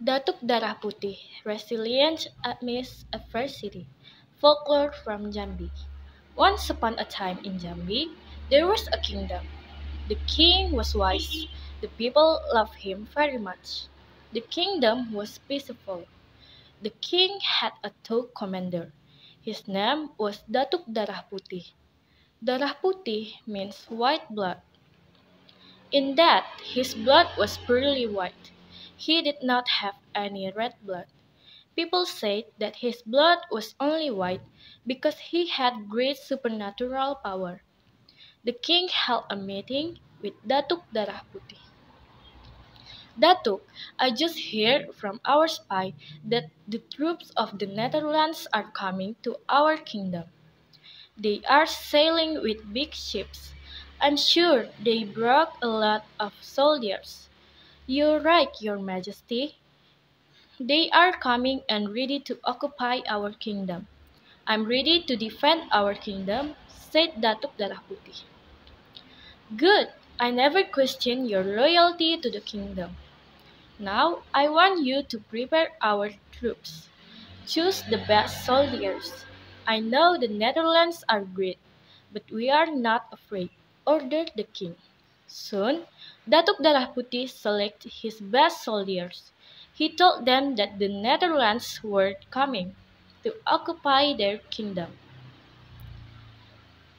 Datuk Darah Putih, Resilient Amidst Adversity, Folklore from Jambi. Once upon a time in Jambi, there was a kingdom. The king was wise. The people loved him very much. The kingdom was peaceful. The king had a top commander. His name was Datuk Darah Putih. Darah Putih means white blood. In that his blood was purely white. He did not have any red blood. People said that his blood was only white because he had great supernatural power. The king held a meeting with Datuk Darah Putih. Datuk, I just heard from our spy that the troops of the Netherlands are coming to our kingdom. They are sailing with big ships. I'm sure they brought a lot of soldiers. You're right, Your Majesty. They are coming and ready to occupy our kingdom. I'm ready to defend our kingdom, said Datuk Darah Putih. Good, I never question your loyalty to the kingdom. Now I want you to prepare our troops. Choose the best soldiers. I know the Netherlands are great, but we are not afraid, ordered the king. Soon, Datuk Darah Putih selected his best soldiers. He told them that the Netherlands were coming to occupy their kingdom.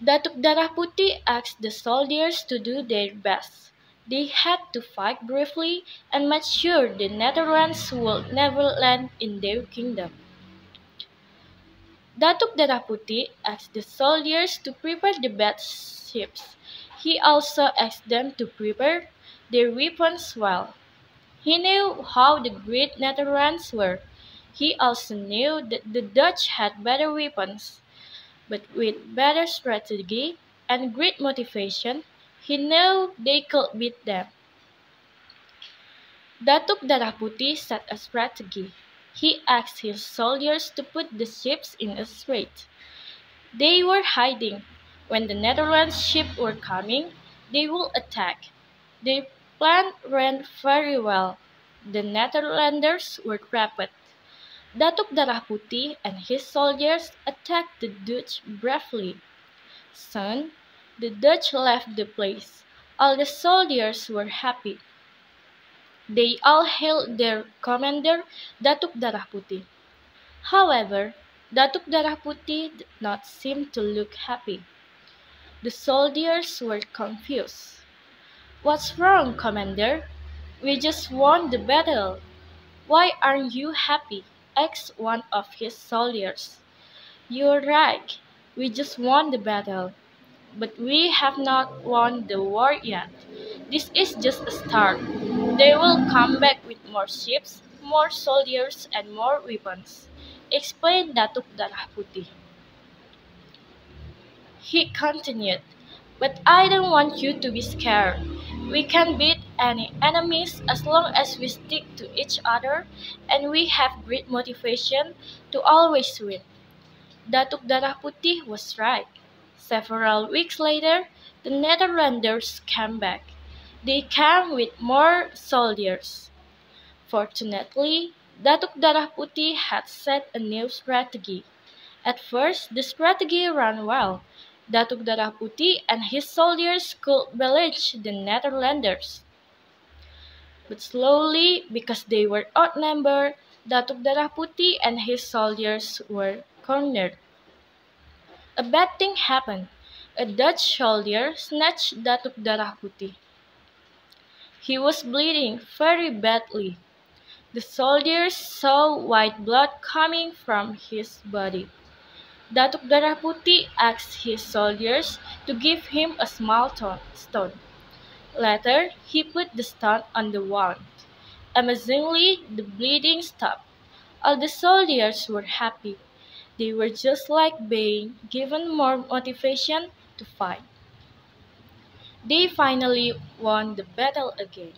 Datuk Darah Putih asked the soldiers to do their best. They had to fight bravely and make sure the Netherlands would never land in their kingdom. Datuk Darah Putih asked the soldiers to prepare the best ships. He also asked them to prepare their weapons well. He knew how the great Netherlands were. He also knew that the Dutch had better weapons, but with better strategy and great motivation, he knew they could beat them. Datuk Darah Putih set a strategy. He asked his soldiers to put the ships in a strait. They were hiding. When the Netherlands ships were coming, they would attack. Their plan ran very well. The Netherlanders were trapped. Datuk Darah Putih and his soldiers attacked the Dutch bravely. Soon, the Dutch left the place. All the soldiers were happy. They all hailed their commander, Datuk Darah Putih. However, Datuk Darah Putih did not seem to look happy. The soldiers were confused. What's wrong, Commander? We just won the battle. Why aren't you happy? Asked one of his soldiers. You're right. We just won the battle. But we have not won the war yet. This is just a start. They will come back with more ships, more soldiers, and more weapons, explained Datuk Darah Putih. He continued, but I don't want you to be scared. We can beat any enemies as long as we stick to each other and we have great motivation to always win. Datuk Darah Putih was right. Several weeks later, the Netherlanders came back. They came with more soldiers. Fortunately, Datuk Darah Putih had set a new strategy. At first, the strategy ran well. Datuk Darah Putih and his soldiers could besiege the Netherlanders. But slowly, because they were outnumbered, Datuk Darah Putih and his soldiers were cornered. A bad thing happened. A Dutch soldier snatched Datuk Darah Putih. He was bleeding very badly. The soldiers saw white blood coming from his body. Datuk Darah Putih asked his soldiers to give him a small stone. Later, he put the stone on the wound. Amazingly, the bleeding stopped. All the soldiers were happy. They were just like being given more motivation to fight. They finally won the battle again.